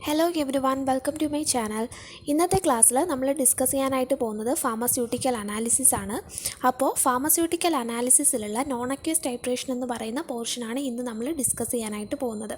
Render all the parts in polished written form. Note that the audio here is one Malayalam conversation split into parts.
Hello everyone, welcome to my channel. ഇന്നത്തെ ക്ലാസ്സിൽ നമ്മൾ ഡിസ്കസ് ചെയ്യാനായിട്ട് പോകുന്നത് ഫാർമസ്യൂട്ടിക്കൽ അനാലിസിസ് ആണ്. അപ്പോൾ ഫാർമസ്യൂട്ടിക്കൽ അനാലിസിസിലുള്ള നോൺ അക്യൂസ് ടൈട്രേഷൻ എന്ന് പറയുന്ന പോർഷനാണ് ഇന്ന് നമ്മൾ ഡിസ്കസ് ചെയ്യാനായിട്ട് പോകുന്നത്.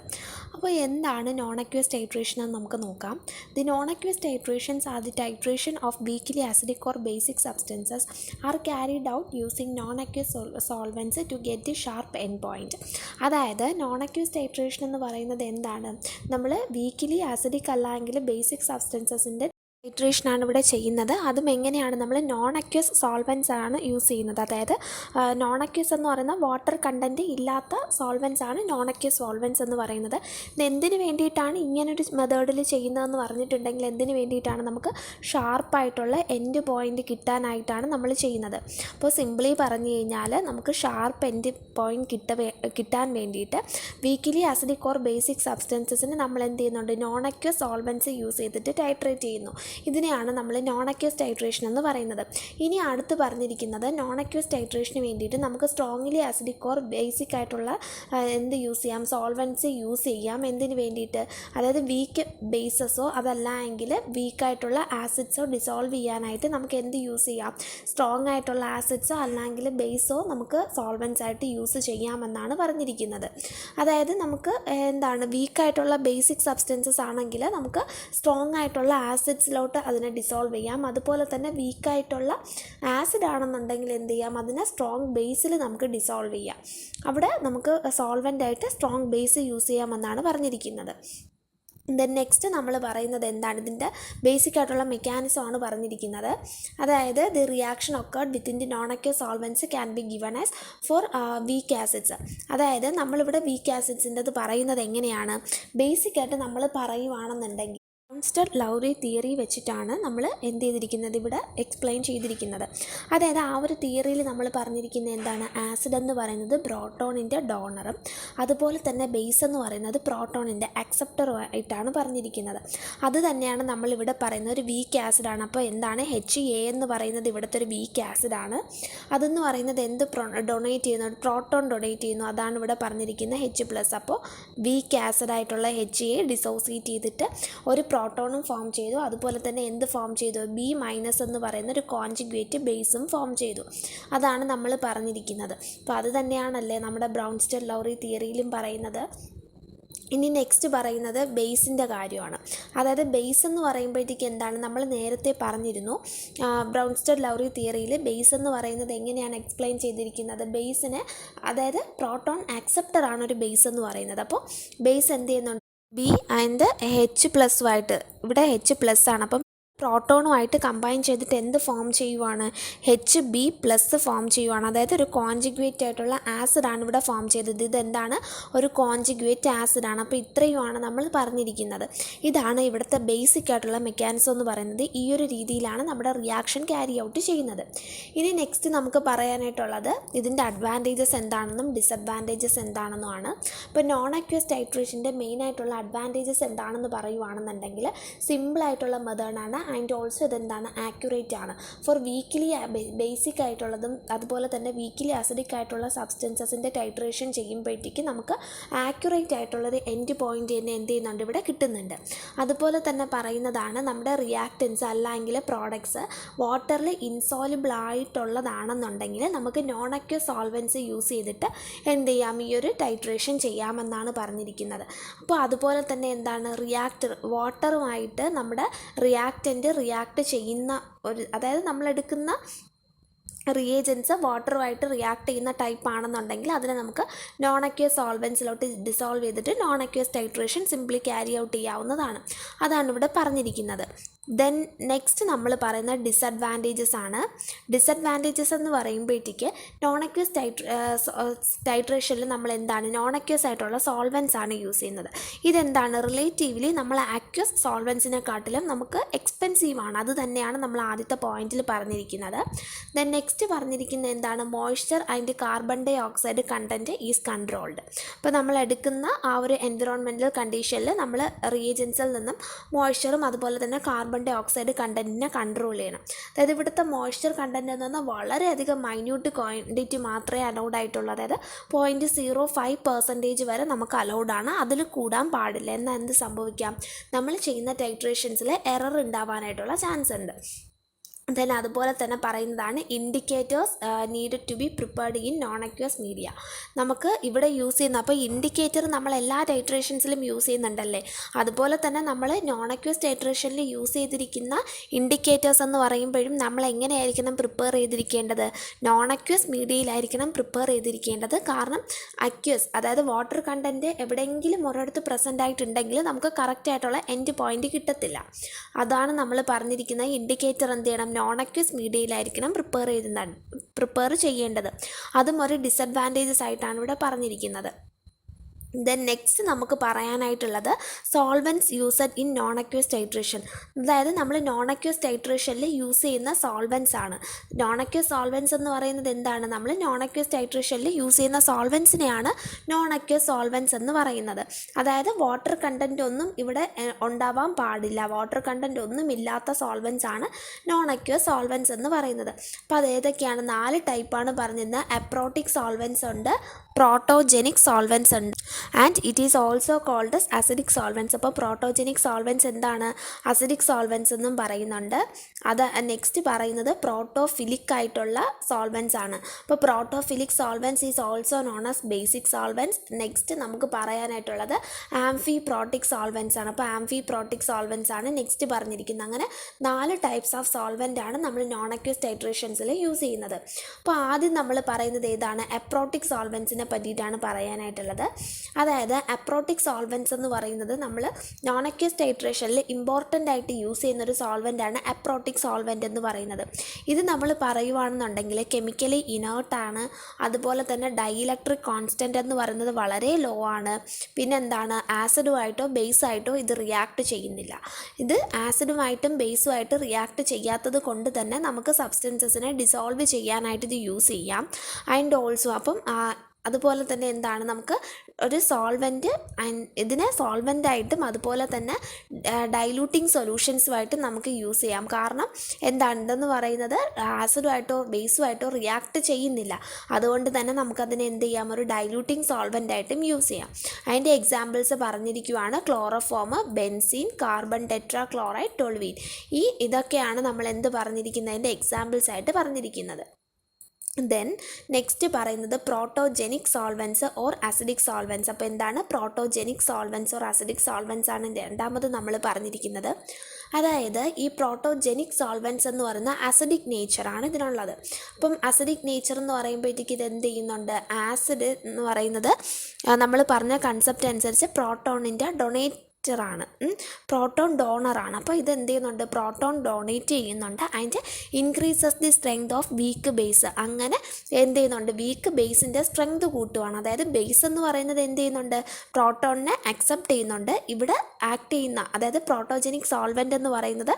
അപ്പോൾ എന്താണ് നോൺ അക്യൂസ് ടൈട്രേഷൻ എന്ന് നമുക്ക് നോക്കാം. The non aqueous titrations are the titration of weakly acidic or basic substances are carried out using non aqueous solvents to get the sharp end point. അതായത് നോൺ അക്യൂസ് ടൈട്രേഷൻ എന്ന് പറയുന്നത് എന്താണ്? നമ്മൾ വീക്ക്ലി ആസിഡിക് അല്ലെങ്കിൽ ബേസിക് സബ്സ്റ്റൻസസിൻ്റെ ടൈട്രേഷനാണ് ഇവിടെ ചെയ്യുന്നത്. അതും എങ്ങനെയാണ്? നമ്മൾ നോൺ അക്യൂസ് സോൾവെൻറ്റ്സ് ആണ് യൂസ് ചെയ്യുന്നത്. അതായത് നോൺ അക്യൂസ് എന്ന് പറയുന്ന വാട്ടർ കണ്ടൻറ്റ് ഇല്ലാത്ത സോൾവെൻറ്റ്സ് ആണ് നോൺ അക്യൂസ് സോൾവെൻറ്റ്സ് എന്ന് പറയുന്നത്. ഇത് എന്തിനു വേണ്ടിയിട്ടാണ് ഇങ്ങനൊരു മെത്തേഡിൽ ചെയ്യുന്നതെന്ന് പറഞ്ഞിട്ടുണ്ടെങ്കിൽ എന്തിനു വേണ്ടിയിട്ടാണ്? നമുക്ക് ഷാർപ്പായിട്ടുള്ള എൻഡ് പോയിൻ്റ് കിട്ടാനായിട്ടാണ് നമ്മൾ ചെയ്യുന്നത്. അപ്പോൾ സിംപിളി പറഞ്ഞു കഴിഞ്ഞാൽ നമുക്ക് ഷാർപ്പ് എൻഡ് പോയിൻ്റ് കിട്ടാൻ വേണ്ടിയിട്ട് വീക്ക്ലി ആസിഡിക് ഓർ ബേസിക് സബ്സ്റ്റൻസസിന് നമ്മൾ എന്ത് ചെയ്യുന്നുണ്ട്? നോൺ അക്യൂസ് സോൾവെൻറ്റ്സ് യൂസ് ചെയ്തിട്ട് ടൈട്രേറ്റ് ചെയ്യുന്നു. ഇതിനെയാണ് നമ്മൾ നോൺ അക്യൂസ് ടൈട്രേഷൻ എന്ന് പറയുന്നത്. ഇനി അടുത്ത് പറഞ്ഞിരിക്കുന്നത് നോൺ അക്യൂസ് ടൈട്രേഷന് വേണ്ടിയിട്ട് നമുക്ക് സ്ട്രോങ്ലി ആസിഡിക് ഓർ ബേസിക് ആയിട്ടുള്ള എന്ത് യൂസ് ചെയ്യാം? സോൾവെൻറ്റ്സ് യൂസ് ചെയ്യാം. എന്തിനു വേണ്ടിയിട്ട്? അതായത് വീക്ക് ബേസസോ അതല്ല എങ്കിൽ വീക്കായിട്ടുള്ള ആസിഡ്സോ ഡിസോൾവ് ചെയ്യാനായിട്ട് നമുക്ക് എന്ത് യൂസ് ചെയ്യാം? സ്ട്രോങ് ആയിട്ടുള്ള ആസിഡ്സോ അല്ലെങ്കിൽ ബേസോ നമുക്ക് സോൾവെൻറ്റ്സ് ആയിട്ട് യൂസ് ചെയ്യാമെന്നാണ് പറഞ്ഞിരിക്കുന്നത്. അതായത് നമുക്ക് എന്താണ് വീക്കായിട്ടുള്ള ബേസിക് സബ്സ്റ്റൻസസ് ആണെങ്കിൽ നമുക്ക് സ്ട്രോങ് ആയിട്ടുള്ള ആസിഡ്സിലോട്ട് അതിനെ ഡിസോൾവ് ചെയ്യാം. അതുപോലെ തന്നെ വീക്കായിട്ടുള്ള ആസിഡ് ആണെന്നുണ്ടെങ്കിൽ എന്ത് ചെയ്യാം? അതിനെ സ്ട്രോങ് ബേസിൽ നമുക്ക് ഡിസോൾവ് ചെയ്യാം. അവിടെ നമുക്ക് സോൾവെൻ്റ് ആയിട്ട് സ്ട്രോങ് ബേസ് യൂസ് ചെയ്യാമെന്നാണ് പറഞ്ഞിരിക്കുന്നത്. ദെൻ നെക്സ്റ്റ് നമ്മൾ പറയുന്നത് എന്താണ്? ഇതിൻ്റെ ബേസിക് ആയിട്ടുള്ള മെക്കാനിസമാണ് പറഞ്ഞിരിക്കുന്നത്. അതായത് the reaction occurred within the non aqueous solvents can be given as for weak acids. അതായത് നമ്മളിവിടെ വീക്ക് ആസിഡ്സിൻ്റെത് പറയുന്നത് എങ്ങനെയാണ്? ബേസിക്കായിട്ട് നമ്മൾ പറയുവാണെന്നുണ്ടെങ്കിൽ ബ്രൗൺസ്റ്റഡ്-ലൗറി തിയറി വെച്ചിട്ടാണ് നമ്മൾ എന്ത് ചെയ്തിരിക്കുന്നത്? ഇവിടെ എക്സ്പ്ലെയിൻ ചെയ്തിരിക്കുന്നത്. അതായത് ആ ഒരു തിയറിയിൽ നമ്മൾ പറഞ്ഞിരിക്കുന്നത് എന്താണ്? ആസിഡ് എന്ന് പറയുന്നത് പ്രോട്ടോണിൻ്റെ ഡോണറും അതുപോലെ തന്നെ ബേസ് എന്ന് പറയുന്നത് പ്രോട്ടോണിൻ്റെ അക്സെപ്റ്ററും ആയിട്ടാണ് പറഞ്ഞിരിക്കുന്നത്. അത് തന്നെയാണ് നമ്മളിവിടെ പറയുന്നത് ഒരു വീക്ക് ആസിഡാണ്. അപ്പോൾ എന്താണ്? HA എന്ന് പറയുന്നത് ഇവിടുത്തെ ഒരു വീക്ക് ആസിഡാണ്. അതെന്ന് പറയുന്നത് എന്ത് ഡൊണേറ്റ് ചെയ്യുന്നു? പ്രോട്ടോൺ ഡൊണേറ്റ് ചെയ്യുന്നു. അതാണ് ഇവിടെ പറഞ്ഞിരിക്കുന്ന H+. അപ്പോൾ വീക്ക് ആസിഡായിട്ടുള്ള HA ഡിസോസിയേറ്റ് ചെയ്തിട്ട് ഒരു പ്രോട്ടോണും ഫോം ചെയ്തു. അതുപോലെ തന്നെ എന്ത് ഫോം ചെയ്തു? B- എന്ന് പറയുന്ന ഒരു കോൺജുഗേറ്റ് ബേസും ഫോം ചെയ്തു. അതാണ് നമ്മൾ പറഞ്ഞിരിക്കുന്നത്. അപ്പോൾ അത് തന്നെയാണല്ലേ നമ്മുടെ ബ്രൗൺസ്റ്റഡ്-ലൗറി തിയറിയിലും പറയുന്നത്. ഇനി നെക്സ്റ്റ് പറയുന്നത് ബേസിൻ്റെ കാര്യമാണ്. അതായത് ബേസ് എന്ന് പറയുമ്പോഴത്തേക്ക് എന്താണ്? നമ്മൾ നേരത്തെ പറഞ്ഞിരുന്നു ബ്രൗൺസ്റ്റഡ്-ലൗറി തിയറിയിൽ ബേസ് എന്ന് പറയുന്നത് എങ്ങനെയാണ് എക്സ്പ്ലെയിൻ ചെയ്തിരിക്കുന്നത്? ബേസിന് അതായത് പ്രോട്ടോൺ ആക്സെപ്റ്റർ ആണ് ഒരു ബേസ് എന്ന് പറയുന്നത്. അപ്പോൾ ബേസ് എന്ത് ചെയ്യുന്നുണ്ട്? B ആൻഡ് H+ആയിട്ട് ഇവിടെ H+ ആണ്. അപ്പം പ്രോട്ടോണുമായിട്ട് കമ്പൈൻ ചെയ്തിട്ട് എന്ത് ഫോം ചെയ്യുവാണ്? Hb+ ഫോം ചെയ്യുവാണ്. അതായത് ഒരു കോൺജുഗേറ്റ് ആയിട്ടുള്ള ആസിഡാണ് ഇവിടെ ഫോം ചെയ്തത്. ഇതെന്താണ്? ഒരു കോൺജുഗേറ്റ് ആസിഡാണ്. അപ്പോൾ ഇത്രയുമാണ് നമ്മൾ പറഞ്ഞിരിക്കുന്നത്. ഇതാണ് ഇവിടുത്തെ ബേസിക് ആയിട്ടുള്ള മെക്കാനിസം എന്ന് പറയുന്നത്. ഈ ഒരു രീതിയിലാണ് നമ്മുടെ റിയാക്ഷൻ ക്യാരി ഔട്ട് ചെയ്യുന്നത്. ഇനി നെക്സ്റ്റ് നമുക്ക് പറയാനായിട്ടുള്ളത് ഇതിൻ്റെ അഡ്വാൻറ്റേജസ് എന്താണെന്നും ഡിസഡ്വാൻറ്റേജസ് എന്താണെന്നുമാണ്. ഇപ്പോൾ നോൺ അക്യൂസ് ടൈട്രേഷൻ്റെ മെയിനായിട്ടുള്ള അഡ്വാൻറ്റേജസ് എന്താണെന്ന് പറയുവാണെന്നുണ്ടെങ്കിൽ സിമ്പിളായിട്ടുള്ള മെത്തേഡാണ്. ആൻഡ് ഓൾസോ ഇതെന്താണ്? ആക്യുറേറ്റ് ആണ്. ഫോർ വീക്കിലി ബേസിക് ആയിട്ടുള്ളതും അതുപോലെ തന്നെ വീക്കിലി ആസിഡിക് ആയിട്ടുള്ള സബ്സ്റ്റൻസസിൻ്റെ ടൈട്രേഷൻ ചെയ്യുമ്പോഴത്തേക്ക് നമുക്ക് ആക്യുറേറ്റ് ആയിട്ടുള്ളൊരു എൻഡ് പോയിൻ്റ് തന്നെ എന്ത് ചെയ്യുന്നുണ്ട്? ഇവിടെ കിട്ടുന്നുണ്ട്. അതുപോലെ തന്നെ പറയുന്നതാണ് നമ്മുടെ റിയാക്റ്റൻസ് അല്ലെങ്കിൽ പ്രോഡക്ട്സ് വാട്ടറിൽ ഇൻസോലുബിൾ ആയിട്ടുള്ളതാണെന്നുണ്ടെങ്കിൽ നമുക്ക് നോൺ അക്യൂസ് സോൾവെൻറ്റ്സ് യൂസ് ചെയ്തിട്ട് എന്ത് ചെയ്യാം? ഈ ഒരു ടൈട്രേഷൻ ചെയ്യാമെന്നാണ് പറഞ്ഞിരിക്കുന്നത്. അപ്പോൾ അതുപോലെ തന്നെ എന്താണ്? വാട്ടറുമായിട്ട് നമ്മുടെ റിയാക്ട് ചെയ്യുന്ന ഒരു അതായത് നമ്മളെടുക്കുന്ന റിയേജൻസ് വാട്ടറുമായിട്ട് റിയാക്ട് ചെയ്യുന്ന ടൈപ്പ് ആണെന്നുണ്ടെങ്കിൽ അതിനെ നമുക്ക് നോൺ അക്യൂസ് സോൾവെൻറ്റ്സിലോട്ട് ഡിസോൾവ് ചെയ്തിട്ട് non aqueous titration simply carry out ചെയ്യാവുന്നതാണ്. അതാണ് ഇവിടെ പറഞ്ഞിരിക്കുന്നത്. ദെൻ നെക്സ്റ്റ് നമ്മൾ പറയുന്ന ഡിസഡ്വാൻറ്റേജസ് ആണ്. ഡിസഡ്വാൻറ്റേജസ് എന്ന് പറയുമ്പോഴത്തേക്ക് നോൺ അക്യൂസ് ടൈട്രേഷനിൽ നമ്മൾ എന്താണ്? നോൺ അക്യൂസ് ആയിട്ടുള്ള സോൾവെൻറ്റ്സ് ആണ് യൂസ് ചെയ്യുന്നത്. ഇതെന്താണ്? റിലേറ്റീവ്ലി നമ്മൾ അക്യൂസ് സോൾവെൻറ്റ്സിനെക്കാട്ടിലും നമുക്ക് എക്സ്പെൻസീവ് ആണ്. അത് തന്നെയാണ് നമ്മൾ ആദ്യത്തെ പോയിന്റിൽ പറഞ്ഞിരിക്കുന്നത്. ദെൻ നെക്സ്റ്റ് പറഞ്ഞിരിക്കുന്നത് എന്താണ്? Moisture and CO2 content is controlled. അപ്പോൾ നമ്മൾ എടുക്കുന്ന ആ ഒരു എൻവിറോൺമെൻറ്റൽ കണ്ടീഷനിൽ നമ്മൾ റിയേജൻസിൽ നിന്നും മോയ്സ്ചറും അതുപോലെ തന്നെ കാർബൺ കാർബൺ ഡൈ ഓക്സൈഡ് കണ്ടൻറ്റിനെ കൺട്രോൾ ചെയ്യണം. അതായത് ഇവിടുത്തെ മോയ്സ്ചർ കണ്ടൻറ്റ് എന്ന് പറഞ്ഞാൽ വളരെയധികം മൈന്യൂട്ട് ക്വാണ്ടിറ്റി മാത്രമേ അലൗഡ് ആയിട്ടുള്ളൂ. അതായത് 0.05% വരെ നമുക്ക് അലൗഡാണ്, അതിൽ കൂടാൻ പാടില്ല. എന്നാൽ എന്ത് സംഭവിക്കാം, നമ്മൾ ചെയ്യുന്ന ടൈട്രേഷൻസിൽ എറർ ഉണ്ടാവാനായിട്ടുള്ള ചാൻസ് ഉണ്ട്. ദെൻ അതുപോലെ തന്നെ പറയുന്നതാണ് indicators needed to be prepared in non aqueous media. നമുക്ക് ഇവിടെ യൂസ് ചെയ്യുന്ന, അപ്പോൾ ഇൻഡിക്കേറ്റർ നമ്മൾ എല്ലാ ടൈട്രേഷൻസിലും യൂസ് ചെയ്യുന്നുണ്ടല്ലേ, അതുപോലെ തന്നെ നമ്മൾ നോൺ അക്വസ് ടൈട്രേഷനിൽ യൂസ് ചെയ്തിരിക്കുന്ന ഇൻഡിക്കേറ്റേഴ്സ് എന്ന് പറയുമ്പോഴും നമ്മൾ എങ്ങനെയായിരിക്കണം പ്രിപ്പയർ ചെയ്തിരിക്കേണ്ടത്, നോൺ അക്വസ് മീഡിയയിലായിരിക്കണം പ്രിപ്പയർ ചെയ്തിരിക്കേണ്ടത്. കാരണം അക്വസ് അതായത് വാട്ടർ കണ്ടൻറ്റ് എവിടെയെങ്കിലും ഒരിടത്ത് പ്രസൻ്റ് ആയിട്ടുണ്ടെങ്കിൽ നമുക്ക് കറക്റ്റായിട്ടുള്ള എൻഡ് പോയിൻ്റ് കിട്ടത്തില്ല. അതാണ് നമ്മൾ പറഞ്ഞിരിക്കുന്നത്. ഇൻഡിക്കേറ്റർ എന്ത് ചെയ്യണം, നോൺ അക്വസ് മീഡിയയിലായിരിക്കണം പ്രിപ്പയർ ചെയ്യേണ്ടത്. അതും ഒരു ഡിസഡ്വാൻറ്റേജസ് ആയിട്ടാണ് ഇവിടെ പറഞ്ഞിരിക്കുന്നത്. ദെൻ നെക്സ്റ്റ് നമുക്ക് പറയാനായിട്ടുള്ളത് solvents used in non aqueous titration. അതായത് നമ്മൾ നോൺ അക്വസ് ടൈട്രേഷനിൽ യൂസ് ചെയ്യുന്ന സോൾവൻസ് ആണ്. നോൺ അക്വസ് സോൾവൻസ് എന്ന് പറയുന്നത് എന്താണ്, നമ്മൾ നോൺ അക്വസ് ടൈട്രേഷനിൽ യൂസ് ചെയ്യുന്ന സോൾവൻസിനെയാണ് നോൺ അക്വസ് സോൾവൻസ് എന്ന് പറയുന്നത്. അതായത് വാട്ടർ കണ്ടൻറ്റ് ഒന്നും ഇവിടെ ഉണ്ടാവാൻ പാടില്ല, വാട്ടർ കണ്ടൻറ്റ് ഒന്നും ഇല്ലാത്ത സോൾവൻസ് ആണ് നോൺ അക്വസ് സോൾവൻസ് എന്ന് പറയുന്നത്. അപ്പോൾ അത് ഏതൊക്കെയാണ്, 4 ടൈപ്പാണ് പറഞ്ഞിരുന്നത്. അപ്രോട്ടിക് സോൾവൻസ് ഉണ്ട്, പ്രോട്ടോജനിക് സോൾവൻസ് ഉണ്ട്, and it is also called as acidic solvents. അപ്പോൾ പ്രോട്ടോജനിക് സോൾവൻസ് എന്താണ്, അസിഡിക് സോൾവൻസ് എന്നും പറയുന്നുണ്ട്. അത് നെക്സ്റ്റ് പറയുന്നത് പ്രോട്ടോഫിലിക് ആയിട്ടുള്ള സോൾവൻസ് ആണ്. അപ്പോൾ protophilic solvents is also known as basic solvents. Next നമുക്ക് പറയാനായിട്ടുള്ളത് ആംഫി പ്രോട്ടിക് സോൾവൻസ് ആണ്. അപ്പോൾ ആംഫി പ്രോട്ടിക് സോൾവൻസ് ആണ് നെക്സ്റ്റ് പറഞ്ഞിരിക്കുന്നത്. അങ്ങനെ 4 ടൈപ്സ് ഓഫ് സോൾവൻ്റ് ആണ് നമ്മൾ നോൺ അക്വസ് ടൈട്രേഷൻസിൽ യൂസ് ചെയ്യുന്നത്. അപ്പോൾ ആദ്യം നമ്മൾ പറയുന്നത് ഏതാണ്, അപ്രോട്ടിക് സോൾവൻസിനെ പറ്റിയിട്ടാണ് പറയാനായിട്ടുള്ളത്. അതായത് അപ്രോട്ടിക് സോൾവൻസ് എന്ന് പറയുന്നത് നമ്മൾ നോൺ അക്വസ് ടൈട്രേഷനിൽ ഇമ്പോർട്ടൻ്റ് ആയിട്ട് യൂസ് ചെയ്യുന്നൊരു സോൾവൻ്റാണ് അപ്രോട്ടിക് സോൾവൻ്റ് എന്ന് പറയുന്നത്. ഇത് നമ്മൾ പറയുവാണെന്നുണ്ടെങ്കിൽ കെമിക്കലി ഇനേർട്ടാണ്, അതുപോലെ തന്നെ ഡൈഇലക്ട്രിക് കോൺസ്റ്റൻ്റ് എന്ന് പറയുന്നത് വളരെ ലോ ആണ്. പിന്നെ എന്താണ്, ആസിഡുമായിട്ടോ ബേസായിട്ടോ ഇത് റിയാക്ട് ചെയ്യുന്നില്ല. ഇത് ആസിഡുമായിട്ടും ബേസുമായിട്ട് റിയാക്ട് ചെയ്യാത്തത് കൊണ്ട് തന്നെ നമുക്ക് സബ്സ്റ്റൻസസിനെ ഡിസോൾവ് ചെയ്യാനായിട്ട് ഇത് യൂസ് ചെയ്യാം. ആൻഡ് ഓൾസോ അപ്പം അതുപോലെ തന്നെ എന്താണ്, നമുക്ക് ഒരു സോൾവെൻറ്റ് ഇതിനെ സോൾവെൻ്റായിട്ടും അതുപോലെ തന്നെ ഡൈലൂട്ടിങ് സൊല്യൂഷൻസുമായിട്ട് നമുക്ക് യൂസ് ചെയ്യാം. കാരണം എന്താണ്, ഇതെന്ന് പറയുന്നത് ആസിഡുമായിട്ടോ ബേസുമായിട്ടോ റിയാക്ട് ചെയ്യുന്നില്ല. അതുകൊണ്ട് തന്നെ നമുക്കതിനെ എന്ത് ചെയ്യാം, ഒരു ഡൈലൂട്ടിങ് സോൾവെൻ്റായിട്ടും യൂസ് ചെയ്യാം. അതിൻ്റെ എക്സാമ്പിൾസ് പറഞ്ഞിരിക്കുകയാണ് chloroform, benzene, carbon tetrachloride, toluene. ഇതൊക്കെയാണ് നമ്മൾ എന്ത് പറഞ്ഞിരിക്കുന്നതിൻ്റെ എക്സാമ്പിൾസ് ആയിട്ട് പറഞ്ഞിരിക്കുന്നത്. ദെൻ നെക്സ്റ്റ് പറയുന്നത് പ്രോട്ടോജനിക് സോൾവൻസ് ഓർ അസിഡിക് സോൾവൻസ്. അപ്പോൾ എന്താണ് പ്രോട്ടോജനിക് സോൾവൻസ് ഓർ അസിഡിക് സോൾവൻസ് ആണ് രണ്ടാമത് നമ്മൾ പറഞ്ഞിരിക്കുന്നത്. അതായത് ഈ പ്രോട്ടോജനിക് സോൾവൻസ് എന്ന് പറയുന്ന അസിഡിക് നേച്ചറാണ് ഇതിനുള്ളത്. അപ്പം അസിഡിക് നേച്ചർ എന്ന് പറയുമ്പോഴത്തേക്ക് ഇത് എന്ത് ചെയ്യുന്നുണ്ട്, ആസിഡ് എന്ന് പറയുന്നത് നമ്മൾ പറഞ്ഞ കൺസെപ്റ്റ് അനുസരിച്ച് പ്രോട്ടോണിൻ്റെ ആണ്, പ്രോട്ടോൺ ഡോണറാണ്. അപ്പോൾ ഇത് എന്ത് ചെയ്യുന്നുണ്ട്, പ്രോട്ടോൺ ഡൊണേറ്റ് ചെയ്യുന്നുണ്ട് and increases the strength of weak base. അങ്ങനെ എന്ത് ചെയ്യുന്നുണ്ട്, വീക്ക് ബേസിൻ്റെ സ്ട്രെങ്ത് കൂട്ടുവാണ്. അതായത് ബേസ് എന്ന് പറയുന്നത് എന്ത് ചെയ്യുന്നുണ്ട്, പ്രോട്ടോണിനെ അക്സെപ്റ്റ് ചെയ്യുന്നുണ്ട്. ഇവിടെ ആക്ട് ചെയ്യുന്ന, അതായത് പ്രോട്ടോജനിക് സോൾവെൻ്റ് എന്ന് പറയുന്നത്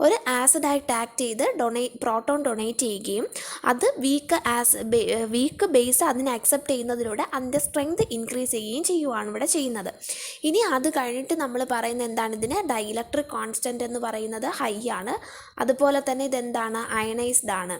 ഒരു ആസിഡായിട്ട് ആക്ട് ചെയ്ത് പ്രോട്ടോൺ ഡൊണേറ്റ് ചെയ്യുകയും അത് വീക്ക് ബേസ് അതിനെ അക്സെപ്റ്റ് ചെയ്യുന്നതിലൂടെ അതിൻ്റെ സ്ട്രെങ്ത് ഇൻക്രീസ് ചെയ്യുകയും ചെയ്യുവാണ് ഇവിടെ ചെയ്യുന്നത്. ഇനി അത് കഴിഞ്ഞിട്ട് നമ്മൾ പറയുന്നത് എന്താണ്, ഇതിന് ഡൈഇലക്ട്രിക് കോൺസ്റ്റൻ്റ് എന്ന് പറയുന്നത് ഹൈ ആണ്. അതുപോലെ തന്നെ ഇതെന്താണ്, അയണൈസ്ഡ് ആണ്.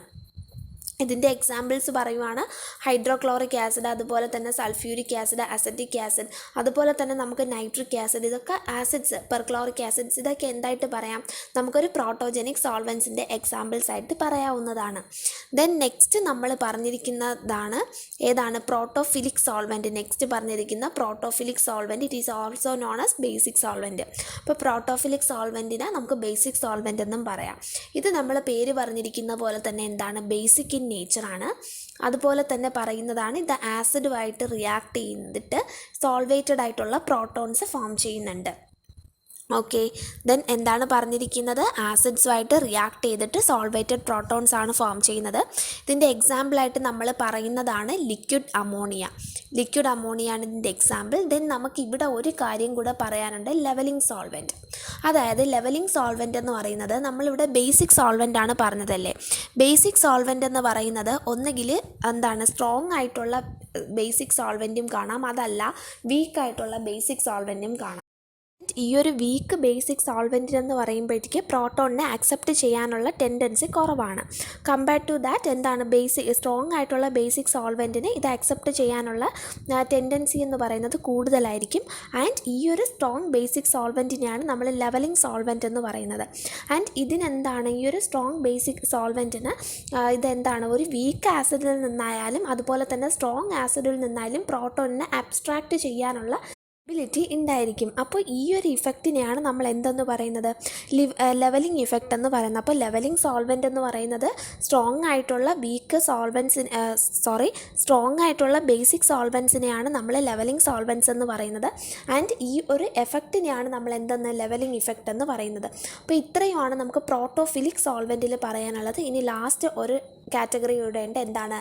ഇതിൻ്റെ എക്സാമ്പിൾസ് പറയുവാണ് ഹൈഡ്രോക്ലോറിക് ആസിഡ്, അതുപോലെ തന്നെ സൾഫ്യൂരിക് ആസിഡ്, അസറ്റിക് ആസിഡ്, അതുപോലെ തന്നെ നമുക്ക് നൈട്രിക് ആസിഡ്. ഇതൊക്കെ ആസിഡ്സ്, പെർക്ലോറിക് ആസിഡ്സ്, ഇതൊക്കെ എന്തായിട്ട് പറയാം, നമുക്കൊരു പ്രോട്ടോജനിക് സോൾവൻസിൻ്റെ എക്സാമ്പിൾസ് ആയിട്ട് പറയാവുന്നതാണ്. ദെൻ നെക്സ്റ്റ് നമ്മൾ പറഞ്ഞിരിക്കുന്നതാണ് ഏതാണ്, പ്രോട്ടോഫിലിക് സോൾവെൻറ്റ്. നെക്സ്റ്റ് പറഞ്ഞിരിക്കുന്ന protophilic solvent, it is also known as basic solvent. അപ്പോൾ പ്രോട്ടോഫിലിക് സോൾവെൻറ്റിനെ നമുക്ക് ബേസിക് സോൾവെൻറ്റ് എന്നും പറയാം. ഇത് നമ്മൾ പേര് പറഞ്ഞിരിക്കുന്ന പോലെ തന്നെ എന്താണ്, ബേസിക് ഇൻ നേച്ചറാണ്. അതുപോലെ തന്നെ പറയുന്നതാണ് ഇത് ആസിഡുമായിട്ട് റിയാക്ട് ചെയ്തിട്ട് സോൾവേറ്റഡ് ആയിട്ടുള്ള പ്രോട്ടോൺസ് ഫോം ചെയ്യുന്നുണ്ട്. ഓക്കെ, ദെൻ എന്താണ് പറഞ്ഞിരിക്കുന്നത്, ആസിഡ്സുമായിട്ട് റിയാക്ട് ചെയ്തിട്ട് സോൾവേറ്റഡ് പ്രോട്ടോൺസ് ആണ് ഫോം ചെയ്യുന്നത്. ഇതിൻ്റെ എക്സാമ്പിളായിട്ട് നമ്മൾ പറയുന്നതാണ് ലിക്വിഡ് അമോണിയ. ലിക്വിഡ് അമോണിയാണ് ഇതിൻ്റെ എക്സാമ്പിൾ. ദെൻ നമുക്ക് ഇവിടെ ഒരു കാര്യം കൂടെ പറയാനുണ്ട്, ലെവലിംഗ് സോൾവെൻറ്റ്. അതായത് ലെവലിംഗ് സോൾവെൻറ്റ് എന്ന് പറയുന്നത് നമ്മളിവിടെ ബേസിക് സോൾവെൻ്റ് ആണ് പറഞ്ഞതല്ലേ. ബേസിക് സോൾവെൻ്റ് എന്ന് പറയുന്നത് ഒന്നുകിൽ എന്താണ്, സ്ട്രോങ് ആയിട്ടുള്ള ബേസിക് സോൾവെൻറ്റും കാണാം, അതല്ല വീക്ക് ആയിട്ടുള്ള ബേസിക് സോൾവെൻറ്റും കാണാം. ഈ ഒരു വീക്ക് ബേസിക് സോൾവെൻറ്റിനെന്ന് പറയുമ്പോഴത്തേക്ക് പ്രോട്ടോണിനെ അക്സെപ്റ്റ് ചെയ്യാനുള്ള ടെൻഡൻസി കുറവാണ്. കമ്പയർഡ് ടു ദാറ്റ് എന്താണ് സ്ട്രോങ് ആയിട്ടുള്ള ബേസിക് സോൾവെൻറ്റിന് ഇത് അക്സെപ്റ്റ് ചെയ്യാനുള്ള ടെൻഡൻസി എന്ന് പറയുന്നത് കൂടുതലായിരിക്കും. ആൻഡ് ഈ ഒരു സ്ട്രോങ് ബേസിക് സോൾവെൻറ്റിനെയാണ് നമ്മൾ ലെവലിംഗ് സോൾവെൻറ്റ് എന്ന് പറയുന്നത്. ആൻഡ് ഇതിനെന്താണ് ഈ ഒരു സ്ട്രോങ് ബേസിക് സോൾവെൻറ്റിന് ഇതെന്താണ് ഒരു വീക്ക് ആസിഡിൽ നിന്നായാലും അതുപോലെ തന്നെ സ്ട്രോങ് ആസിഡിൽ നിന്നായാലും പ്രോട്ടോണിനെ അബ്സ്ട്രാക്റ്റ് ചെയ്യാനുള്ള എബിലിറ്റി ഉണ്ടായിരിക്കും. അപ്പോൾ ഈ ഒരു ഇഫക്റ്റിനെയാണ് നമ്മൾ എന്തെന്ന് പറയുന്നത്, ലെവലിംഗ് ഇഫക്റ്റ് എന്ന് പറയുന്നത്. അപ്പോൾ ലെവലിംഗ് സോൾവെൻ്റ് എന്ന് പറയുന്നത് സ്ട്രോങ് ആയിട്ടുള്ള ബേസിക് സോൾവെൻസിനെയാണ് നമ്മൾ ലെവലിംഗ് സോൾവെൻസ് എന്ന് പറയുന്നത്. ആൻഡ് ഈ ഒരു എഫക്റ്റിനെയാണ് നമ്മൾ എന്തെന്ന് ലെവലിംഗ് ഇഫക്റ്റ് എന്ന് പറയുന്നത്. അപ്പോൾ ഇത്രയുമാണ് നമുക്ക് പ്രോട്ടോഫിലിക് സോൾവെൻറ്റിൽ പറയാനുള്ളത്. ഇനി ലാസ്റ്റ് ഒരു കാറ്റഗറി ഇടേണ്ട എന്താണ്,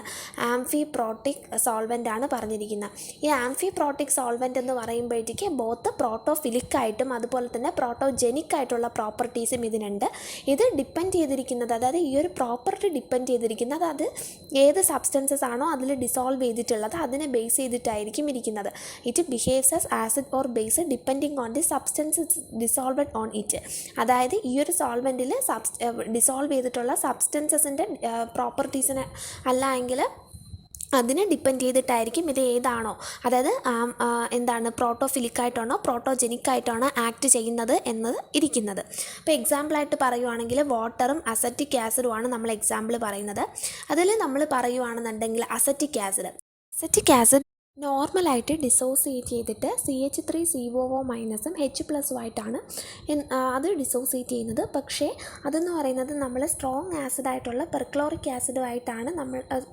ആംഫിപ്രോട്ടിക് സോൾവെൻ്റ് ആണ് പറഞ്ഞിരിക്കുന്നത്. ഈ ആംഫിപ്രോട്ടിക് സോൾവെൻ്റ് എന്ന് പറയുമ്പോഴത്തേക്ക് ബോത്ത് പ്രോട്ടോഫിലിക് ആയിട്ടും അതുപോലെ തന്നെ പ്രോട്ടോജെനിക് ആയിട്ടുള്ള പ്രോപ്പർട്ടീസും ഇതിനുണ്ട്. ഇത് ഡിപ്പെൻഡ് ചെയ്തിരിക്കുന്നത്, അതായത് ഈ ഒരു പ്രോപ്പർട്ടി ഡിപ്പെൻഡ് ചെയ്തിരിക്കുന്നത് അത് ഏത് സബ്സ്റ്റൻസസ് ആണോ അതിൽ ഡിസോൾവ് ചെയ്തിട്ടുള്ളത് അതിനെ ബേസ് ചെയ്തിട്ടായിരിക്കും ഇരിക്കുന്നത്. It behaves as acid or base depending on the substances dissolved on it. അതായത് ഈ ഒരു സോൾവെൻറ്റിൽ ഡിസോൾവ് ചെയ്തിട്ടുള്ള സബ്സ്റ്റൻസസിൻ്റെ പ്രോപ്പർട്ടീസിനെ അല്ല എങ്കിൽ അതിനെ ഡിപ്പെൻഡ് ചെയ്തിട്ടായിരിക്കും ഇത് ഏതാണോ, അതായത് എന്താണ് പ്രോട്ടോഫിലിക് ആയിട്ടാണോ പ്രോട്ടോജെനിക് ആയിട്ടാണോ ആക്ട് ചെയ്യുന്നത് എന്നത് ഇരിക്കുന്നത്. ഇപ്പോൾ എക്സാമ്പിളായിട്ട് പറയുവാണെങ്കിൽ വാട്ടറും അസറ്റിക് ആസിഡുമാണ് നമ്മൾ എക്സാമ്പിൾ പറയുന്നത്. അതിൽ നമ്മൾ പറയുവാണെന്നുണ്ടെങ്കിൽ അസറ്റിക് ആസിഡ് നോർമലായിട്ട് ഡിസോസിയേറ്റ് ചെയ്തിട്ട് CH3COO- H+ആയിട്ടാണ് അത് ഡിസോസിയേറ്റ് ചെയ്യുന്നത്. പക്ഷേ അതെന്ന് പറയുന്നത് നമ്മൾ സ്ട്രോങ് ആസിഡായിട്ടുള്ള പെർക്ലോറിക് ആസിഡുമായിട്ടാണ്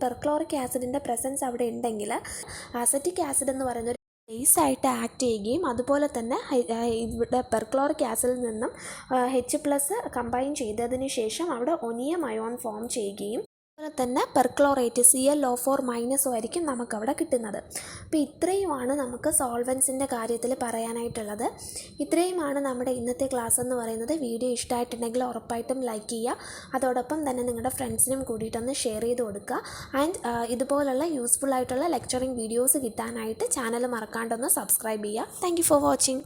പെർക്ലോറിക് ആസിഡിൻ്റെ പ്രസൻസ് അവിടെ ഉണ്ടെങ്കിൽ അസറ്റിക് ആസിഡ് എന്ന് പറയുന്ന ഒരു ബേസായിട്ട് ആക്ട് ചെയ്യുകയും അതുപോലെ തന്നെ ഇവിടെ പെർക്ലോറിക് ആസിഡിൽ നിന്നും H+ കമ്പൈൻ ചെയ്തതിന് ശേഷം അവിടെ ഒനിയം അയോൺ ഫോം ചെയ്യുകയും അതുപോലെ തന്നെ പെർക്ലോറേറ്റ് ClO4- ആയിരിക്കും നമുക്കവിടെ കിട്ടുന്നത്. അപ്പോൾ ഇത്രയുമാണ് നമുക്ക് സോൾവെൻസിൻ്റെ കാര്യത്തിൽ പറയാനായിട്ടുള്ളത്. ഇത്രയുമാണ് നമ്മുടെ ഇന്നത്തെ ക്ലാസ് എന്ന് പറയുന്നത്. വീഡിയോ ഇഷ്ടമായിട്ടുണ്ടെങ്കിൽ ഉറപ്പായിട്ടും ലൈക്ക് ചെയ്യുക. അതോടൊപ്പം തന്നെ നിങ്ങളുടെ ഫ്രണ്ട്സിനും കൂടിയിട്ടൊന്ന് ഷെയർ ചെയ്ത് കൊടുക്കുക. ആൻഡ് ഇതുപോലുള്ള യൂസ്ഫുൾ ആയിട്ടുള്ള ലെക്ചറിങ് വീഡിയോസ് കിട്ടാനായിട്ട് ചാനൽ മറക്കാണ്ടൊന്ന് സബ്സ്ക്രൈബ് ചെയ്യുക. Thank you for watching.